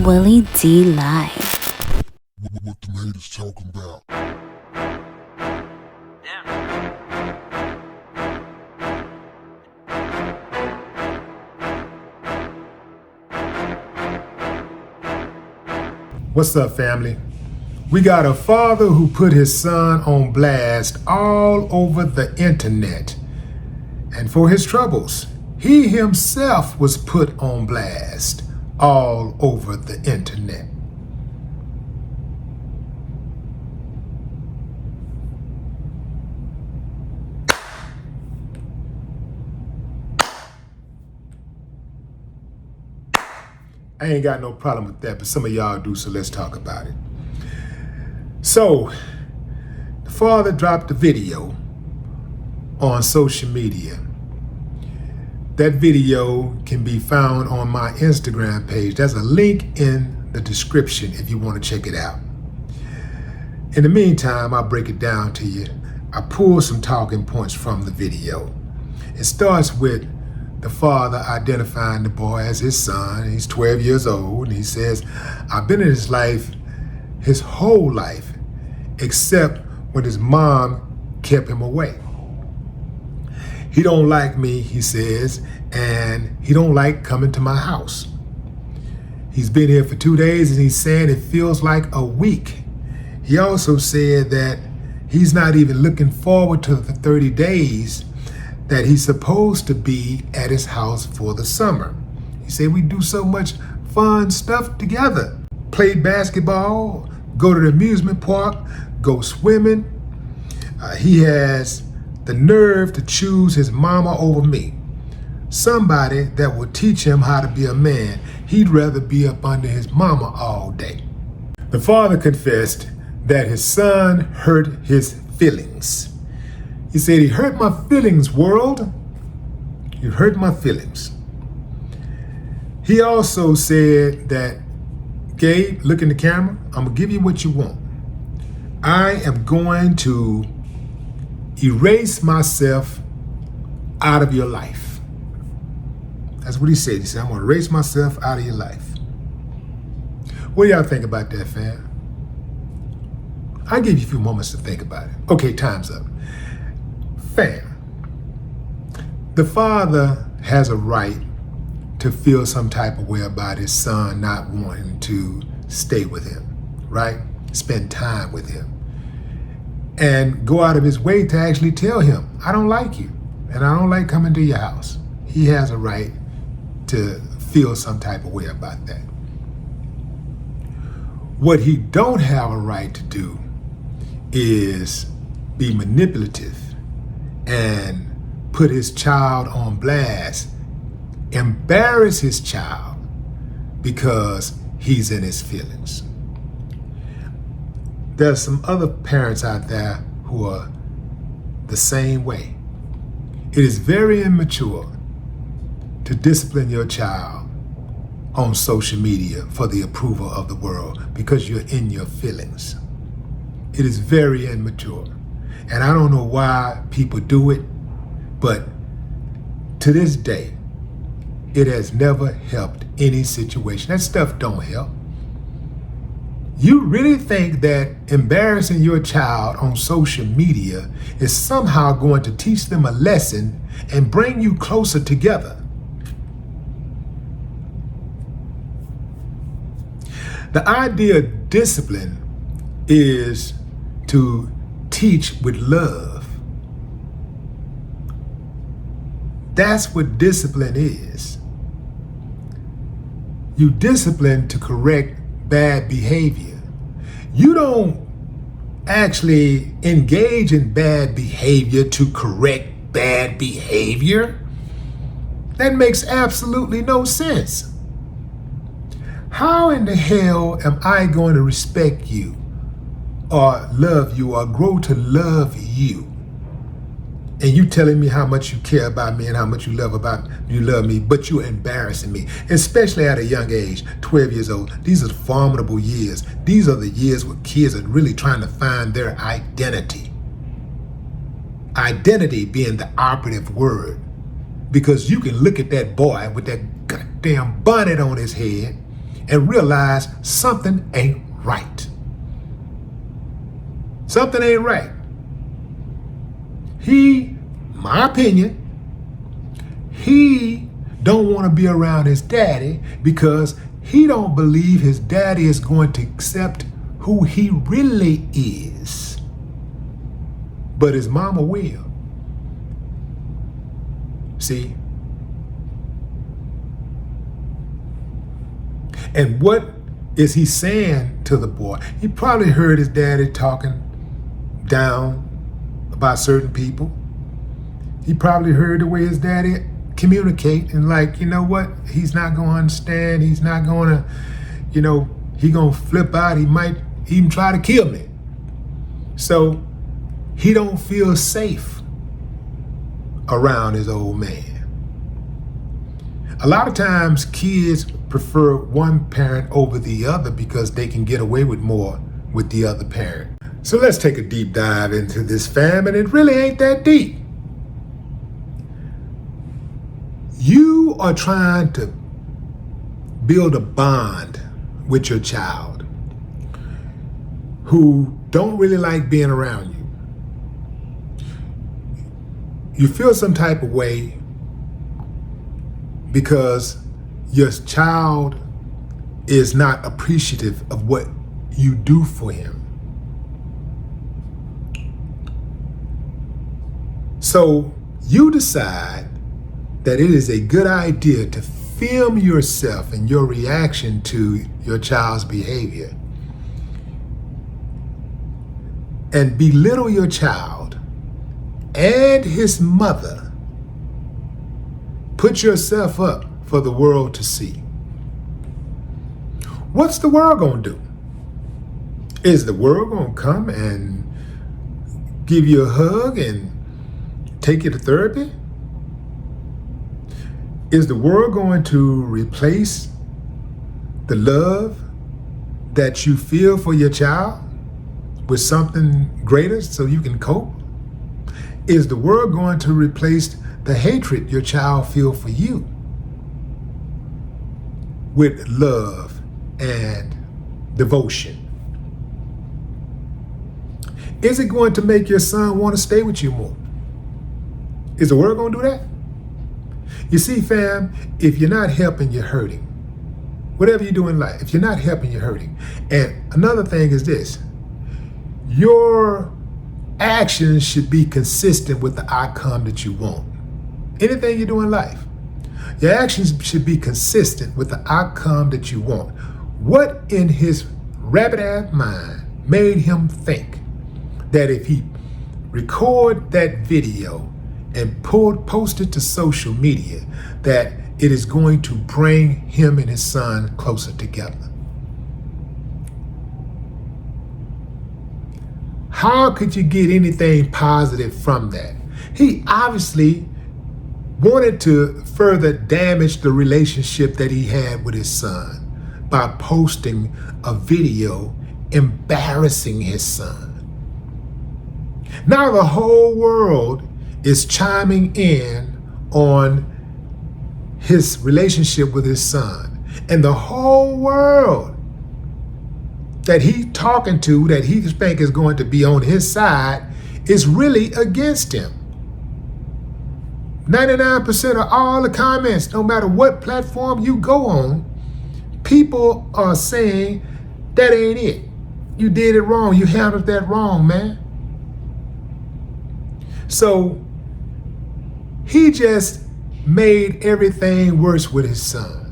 Willie D Live. What the haters talking about? What's up, family? We got a father who put his son on blast all over the internet. And for his troubles, he himself was put on blast all over the internet. I ain't got no problem with that, but some of y'all do, so let's talk about it. So, the father dropped a video on social media. That video can be found on my Instagram page. There's a link in the description if you want to check it out. In the meantime, I'll break it down to you. I pulled some talking points from the video. It starts with the father identifying the boy as his son. He's 12 years old, and he says, I've been in his life, his whole life, except when his mom kept him away. He don't like me, he says, and he don't like coming to my house. He's been here for 2 days, and he's saying it feels like a week. He also said that he's not even looking forward to the 30 days that he's supposed to be at his house for the summer. He said we do so much fun stuff together. Play basketball, go to the amusement park, go swimming. He has the nerve to choose his mama over me. Somebody that will teach him how to be a man. He'd rather be up under his mama all day. The father confessed that his son hurt his feelings. He said, he hurt my feelings, world. You hurt my feelings. He also said that, Gabe, look in the camera. I'm going to give you what you want. I am going to erase myself out of your life. That's what he said. He said, I'm going to erase myself out of your life. What do y'all think about that, fam? I'll give you a few moments to think about it. Okay, time's up. Fam, the father has a right to feel some type of way about his son not wanting to stay with him, right? Spend time with him. And go out of his way to actually tell him, I don't like you, and I don't like coming to your house. He has a right to feel some type of way about that. What he don't have a right to do is be manipulative and put his child on blast, embarrass his child because he's in his feelings. There's some other parents out there who are the same way. It is very immature to discipline your child on social media for the approval of the world because you're in your feelings. It is very immature. And I don't know why people do it, but to this day, it has never helped any situation. That stuff don't help. You really think that embarrassing your child on social media is somehow going to teach them a lesson and bring you closer together? The idea of discipline is to teach with love. That's what discipline is. You discipline to correct bad behavior. You don't actually engage in bad behavior to correct bad behavior. That makes absolutely no sense. How in the hell am I going to respect you or love you or grow to love you? And you telling me how much you care about me and how much you love me, but you're embarrassing me, especially at a young age, 12 years old. These are formidable years. These are the years where kids are really trying to find their identity. Identity being the operative word. Because you can look at that boy with that goddamn bonnet on his head and realize something ain't right. Something ain't right. My opinion, he don't want to be around his daddy because he don't believe his daddy is going to accept who he really is. But his mama will. See? And what is he saying to the boy? He probably heard his daddy talking down about certain people. He probably heard the way his daddy communicate and like, you know what? He's not going to understand. He's not going to, he going to flip out. He might even try to kill me. So he don't feel safe around his old man. A lot of times kids prefer one parent over the other because they can get away with more with the other parent. So let's take a deep dive into this, fam, and it really ain't that deep. You are trying to build a bond with your child who don't really like being around you. You feel some type of way because your child is not appreciative of what you do for him. So you decide that it is a good idea to film yourself and your reaction to your child's behavior and belittle your child and his mother. Put yourself up for the world to see. What's the world gonna do? Is the world gonna come and give you a hug and take you to therapy? Is the world going to replace the love that you feel for your child with something greater so you can cope? Is the world going to replace the hatred your child feels for you with love and devotion? Is it going to make your son want to stay with you more? Is the world going to do that? You see, fam, if you're not helping, you're hurting. Whatever you do in life, if you're not helping, you're hurting. And another thing is this: your actions should be consistent with the outcome that you want. Anything you do in life, your actions should be consistent with the outcome that you want. What in his rabbit-ass mind made him think that if he record that video and post it to social media, that it is going to bring him and his son closer together? How could you get anything positive from that? He obviously wanted to further damage the relationship that he had with his son by posting a video embarrassing his son. Now the whole world is chiming in on his relationship with his son. And the whole world that he's talking to, that he thinks is going to be on his side, is really against him. 99% of all the comments, no matter what platform you go on, people are saying, that ain't it. You did it wrong. You handled that wrong, man. So he just made everything worse with his son.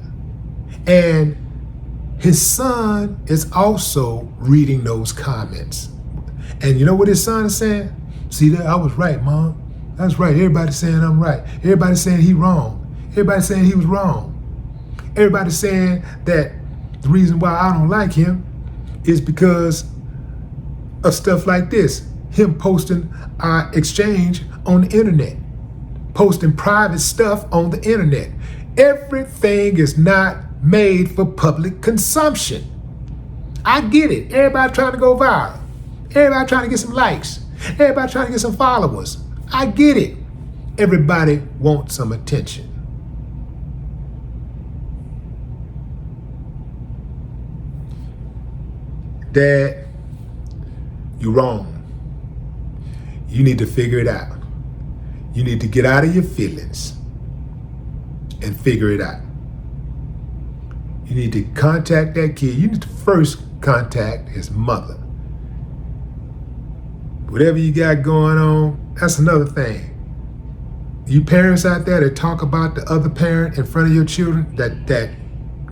And his son is also reading those comments. And you know what his son is saying? See, that I was right, Mom. That's right. Everybody's saying I'm right. Everybody's saying he wrong. Everybody's saying he was wrong. Everybody's saying that the reason why I don't like him is because of stuff like this. Him posting our exchange on the internet. Posting private stuff on the internet. Everything is not made for public consumption. I get it. Everybody trying to go viral. Everybody trying to get some likes. Everybody trying to get some followers. I get it. Everybody wants some attention. Dad, you're wrong. You need to figure it out. You need to get out of your feelings and figure it out. You need to contact that kid. You need to first contact his mother. Whatever you got going on, that's another thing. You parents out there that talk about the other parent in front of your children, that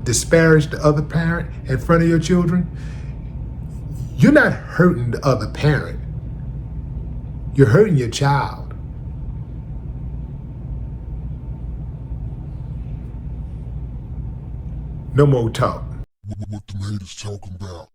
disparage the other parent in front of your children, you're not hurting the other parent. You're hurting your child. No more talk. What the haters talking about?